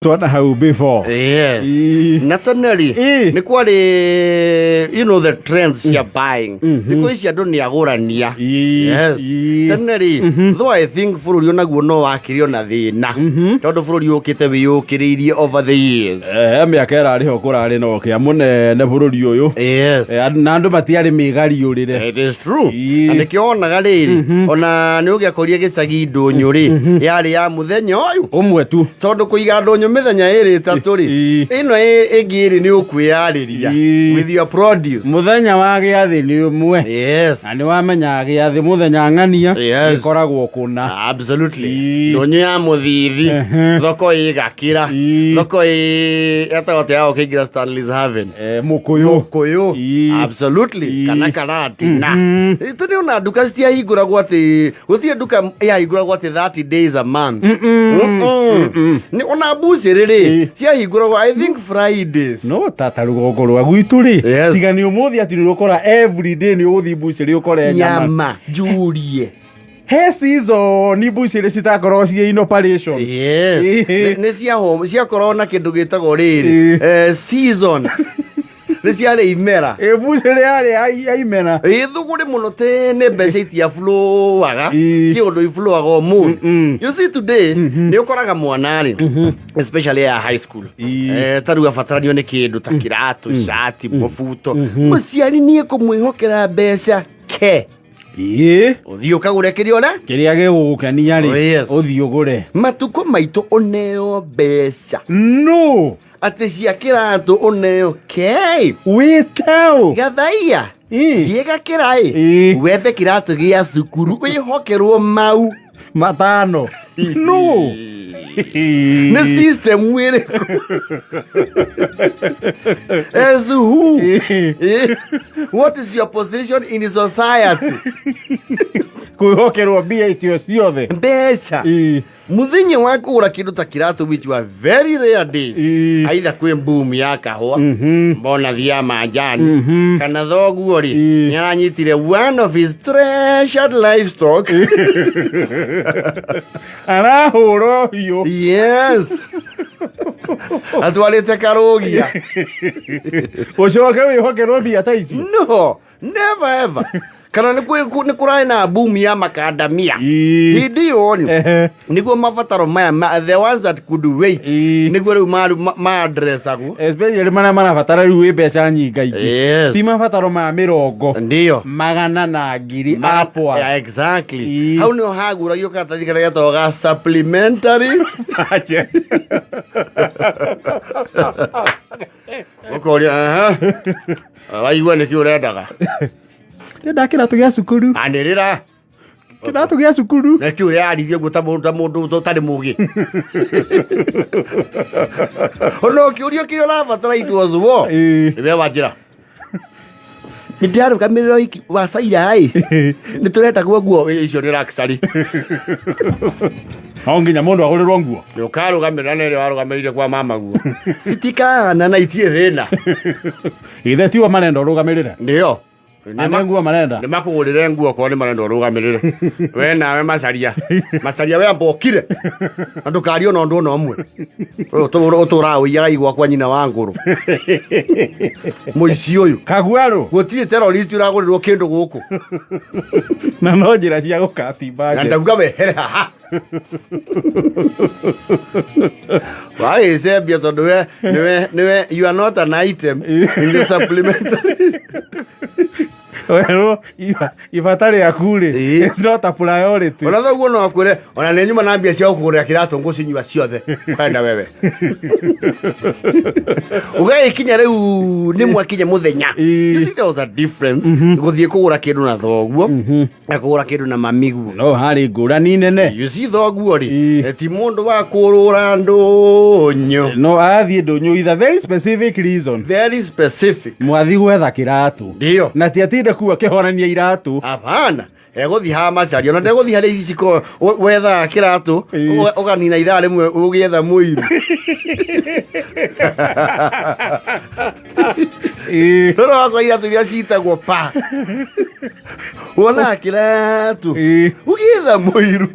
Twana how before. Yes. Natanari. Ni kwari, you know, the trends you're buying. Because you don't agorania. Yes. Tanari. Though I think for you naguo no akiri ona thina. Tondu bururi ukite wiyukiririe over the years. Miaka irari ho kurari no kia munene bururi uyu. Yes. Na andu matiari migari urire. It is true. And kionaga riri ona ni ugiakoria gicagi ndũnyũri yari ya muthenya uyu. Umwe tu. Tondu kuiga ndũnyũ mithenya iri tatu ri. Ino ingiri ni ukwiyariria with your produce. Muthenya wa giathi ni umwe. Yes. Na ni wamenya giathi muthenya ng'ania. Ikoragwo kuna. Absolutely. Ndũnyũ ya muthithi. Thoko igakira. Thoko etagote yao kigira Stanley's Haven. Mukuyu. Absolutely. Kana karati na. Ito ni ona duka cia hinguragwo ati guthie duka ya hinguragwo ati 30 days a month. Ni ona buzi riri cia hinguragwo I think Fridays. No tata rugongo rwa gwitu ri. Tiga ni umuthi ati ni ukora every day ni uthi buzi ri ukore nyama jurie. He season ni buzi ri citakorwo cie in operation. Yes. Ni cia home cia corona kindu gitagwo riri season. Niciare imera bucere yari aimena thuguri muno tene mbeca itia flow aga kiundu iflow aga mu. You see today ni ukoraga mwanari especially ya high school taruga fataranio ni kindu ta kiratu shati mafuto muciari nie kumwihokera mbeca ke uthii ukagure kiriona kiria gigukenia ri uthii ugure matuko maitu oneo mbeca no ati cia kiratu oneo kei witao gathaia yega kirai wethe kiratu gia cukuru wihokerwo mau matano no the system wire as who what is your position in society kuhokerwo mbia icio ciothe mbeca muthenya wa kugura kindu ta kiratu which were very rare days aidha kwi boom ya kahwa mbona thia manjani kana thoguo ri nyanyitire one of his treasured livestock arahuro hiyo yes atwarite karugia ucoke wihokerwo mbia ta ici no never ever kana ni kurai na boom ya makadamia hindi yoni niguo mabataro maya the ones that could wait niguo riu ma address agu especially mana batara riu mbeca nyinga ti mabataro ma mirongo ndio magana na ngiri apwa exactly how no haguragio katathi kana gatoga supplementary ukoria waigua niki urendaga ndenda kiratu gia cukuru anirira kiratu gia cukuru na kiu ya arithio guta mundu tari mugi ono kiurio kio la batara itu zuo ibe wajira ndiaru kamiriro iki wasaira ai ni tureta guo icio ni raksari onginya mundu agurirwo nguo ni ukarugamira nere warugamirire kwa mama guo sitikana na itie thina ithe tiwa marenda urugamirire ndio nguo marenda ni makugurire nguo ko ni marenda urugamirire we nawe macaria we ambokire andu kario no ndu no omwe utura uiyaga igwa kwa nyina wa nguru muici uyu kaguaru gutire terrorist uragurirwo kindu guku na no njira cia gukatimba na ndaguga wehere haha why say bia tondu we you are not an item in the supplementary. Well, ifatari akure it's not a priority. Ona thoguo no akwire ona ne nyuma na mbia cia kugurira kiratu ngucinywa ciothe kwenda wewe ugai kinya riu ni mwakinya muthenya you see there was a difference guthie kugura kindu na thoguo na kugura kindu na mamigu no hari ngurani nene you see thoguo ri ti mundu wa kurura ndunyu no athie ndunyu is a very specific reason very specific mwathi gwetha kiratu ndio na ti atinde kuwa kihorania iratu hapana eguthi ha macario na ndeguthi hari iciko wetha kiratu uganina ithaa rimwe ugietha muiru Rora wako iratu iria citagwo pa. Wona kiratu. Ugitha muiru.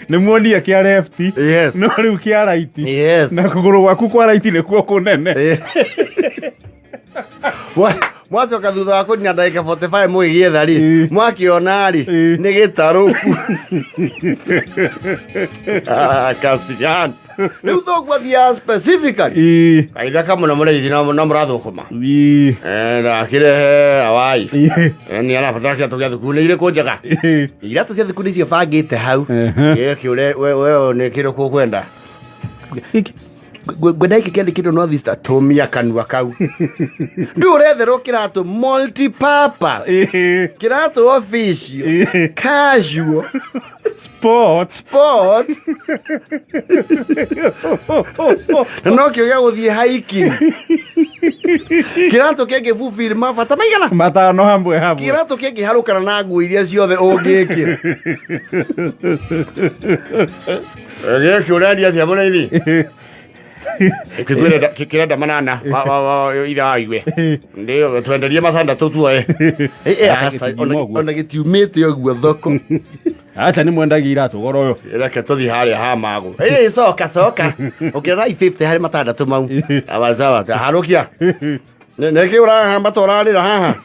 Nĩ muonia kia left. Yes. No riu kia right. Yes. Na kuguru gwaku kwa right nĩ kuo kunene. Mwacoka thutha wa kũnina ndagĩka 45 mũgĩgĩetha rĩ, mwakiona rĩ nĩ gĩtarũku. Kasian. Rĩu thoguo thia specifically. Kaithaka mũno mũrĩithi no mũrathũkũma. Na kĩrehe Hawaii. Nĩ arabatara kĩratũ gĩa thukuru nĩ irĩkũ njega. Iratũ cia thukuru icio bangĩte hau. Kĩũre we nĩ kĩrĩkũ kwenda. Gwenda iki kĩandĩ kĩndũ North East tumia kanua kau. Ndu ũretherwo kĩratũ multi-purpose. Kĩratũ official. Casual. Sport. No kĩo gĩa gũthiĩ hiking. Kĩratũ kĩngĩ fulfill mabata maigana? Matano hamwe. Kĩratũ kĩngĩ harũkana na nguo iria ciothe ũngĩkĩra. Gĩkĩ ũrendia atĩa mũrĩithi? Kĩrenda manana ithaa igwe ndio twenderie mathandatu tuoe ona gĩtiumĩte ũguo thoko. Acha nĩ mwendagia iratũ goro ũyũ. Reke tũthiĩ harĩa ha mago. Coka ũkĩona 50 harĩ matandatu mau. Abazawa harũkia nĩkĩ ũrahamba tũrarĩra haha.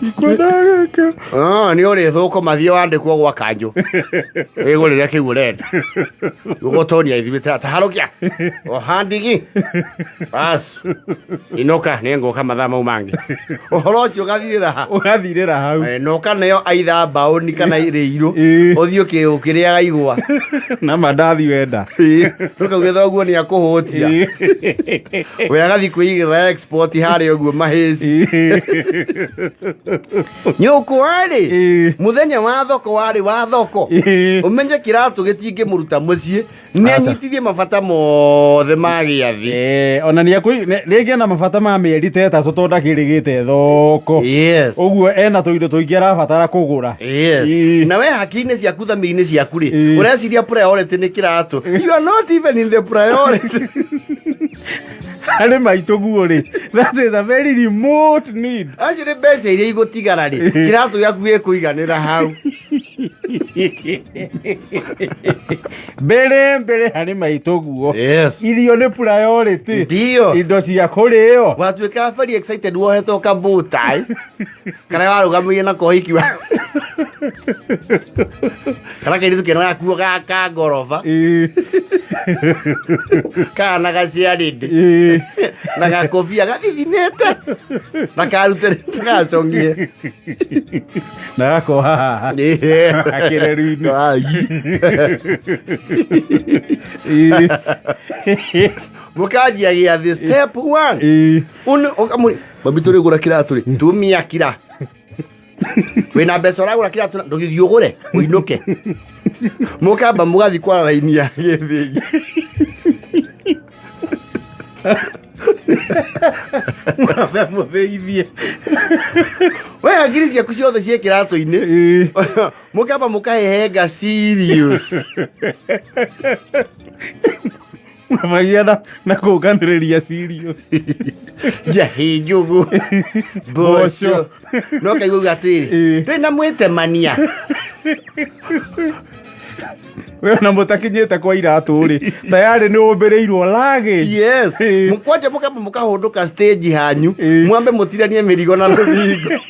Nĩ ũrĩ thũkũma thiĩ wandĩkwo gwa kanjũ wĩgũrĩre kĩu ũrenda gũgũtonia ithuĩ ta harũkia handigi bas inoka nĩ ngũka mathaa mau mangĩ ũhoro ũcio ũgathirĩra hau noka nayo aitha mbaũni kana rĩirũ ũthiĩ ũkĩrĩaga igwa na mandathi wenda ndũkauge thoguo nĩ akũhũtia we agathiĩ kwĩigĩra export harĩa ũguo mahĩci. Nyũkũ warĩ muthenya wa thoko warĩ wa thoko umenye kĩratũ gĩtingĩmũruta mũciĩ nĩ anyitithie mabata mothe ma gĩathĩ ona nĩngĩ na mabata ma mĩeri ta ĩtatũ tondu ndakĩrĩgĩte thoko. Ũguo ena tũindo tũingĩ arabatara kũgũra. Na we hakiri-inĩ ciaku thamiri-inĩ ciaku rĩ ũreciria priority nĩ kĩratũ. You are not even in the priority. Harĩ maitũ guo rĩ, that is a very remote need. Acio nĩ mbeca iria igũtigara rĩ kĩratũ gĩaku gĩkũiganĩra hau. Mbere harĩ maitũ guo. Irio nĩ priority. Ndio. Indo cia kũrĩo. Watuĩka very excited wohetwo kambutai kana warũgamĩire na kohiki wa kana kairĩtu kena gakuo gaka ngoroba kana gaciarĩndĩ na gakobia gathithinĩte na karutĩrĩte gacongie na gakoha haha akĩreru-inĩ. Mũkanjia gĩathĩ step 1 mami tũrĩgũra kĩratũ rĩ tumia kira wĩna mbeca ũragũra kĩratũ ndũgĩthiĩ ũgũre ũinũke mũkamba mũgathiĩ kwara raini ya gĩthĩnji. Mũthĩithie we hakiri ciaku ciothe ciĩ kĩratũ-inĩ mũkamba mũkahehenga serious magia na kũnganĩrĩria serious. Njahĩ njũgũ mboco no kaigua atĩrĩ twĩna mwĩtemania we na mũtakinyĩte kwa iratũ rĩ tayarĩ nĩ ũmbĩrĩirwo luggage. Mũkwanja mũkamba mũkahũndũka stage hanyu mwambe mũtiranie mĩrigo na rũthingo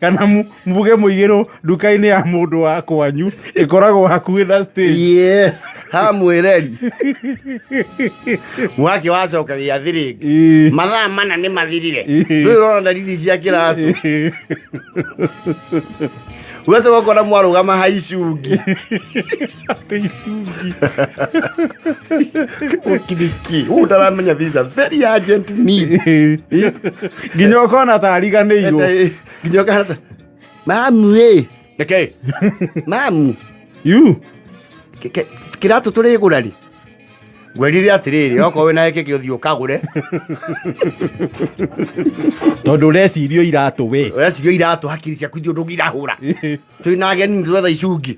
kana muge mũigĩrwo nduka-inĩ ya mũndũ wa kwanyu ĩkoragwo hakuhĩ na stage. Ha mwĩreri mwaki wacoka gĩathĩ rĩngĩ mathaa mana nĩ mathirire rĩu ũrona ndariri cia kĩratũ ugacoka ũkona mwarũgama ha icungi mũkiriki ũũ ndaramenya this is a very urgent need. Nginya ũkona ta ariganĩirwo nginya ũkona ta mamu nĩkĩ mamu kĩratũ tũrĩgũra rĩ ngwerire atĩrĩrĩ okorwo wĩna gĩkĩ ũthiĩ ũkagũre tondũ ũrecirio iratũ hakiri ciaku ithuĩ ndũngĩirahũra twĩna ageni twetha icungi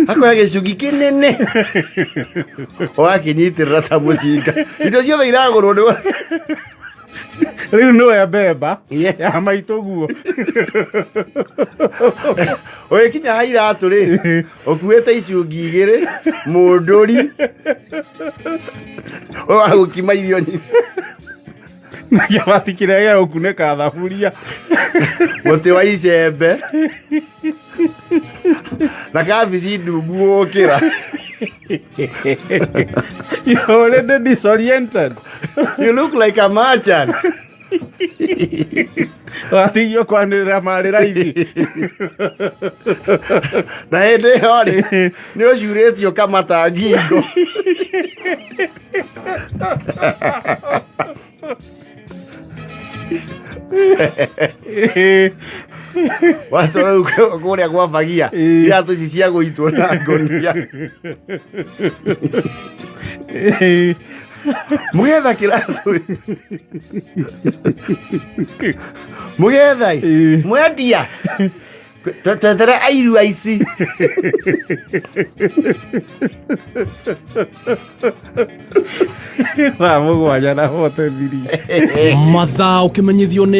akoya gĩcungi kĩnene ũgakĩnyitĩrĩra ta mũcinga indo ciothe iragũrwo Riu nĩwe mbemba ya maitũ guo. Oye kinya hairatũ rĩ ũkuĩte icungi 2 mũndũri wagũkima irio nyingĩ na kĩbati kĩrĩa gĩa gũkunĩka thaburia mũtĩ wa icembe na kabici ndungu gũkĩra. You're already disoriented. You look like a merchant. Watigio kwanĩrĩra marĩ raithi. Na hĩndĩ ĩyo rĩ nĩ ũcurĩtio kamata ngingo. Watwara rĩu kũrĩa gwabagia iratũ ici cia gũitwo na ngũnia. Mũgetha kĩratũ mũgetha mwendia twetere airu aici. Thaa mũgwanja na 43 mathaa ũkĩmenyithio nĩ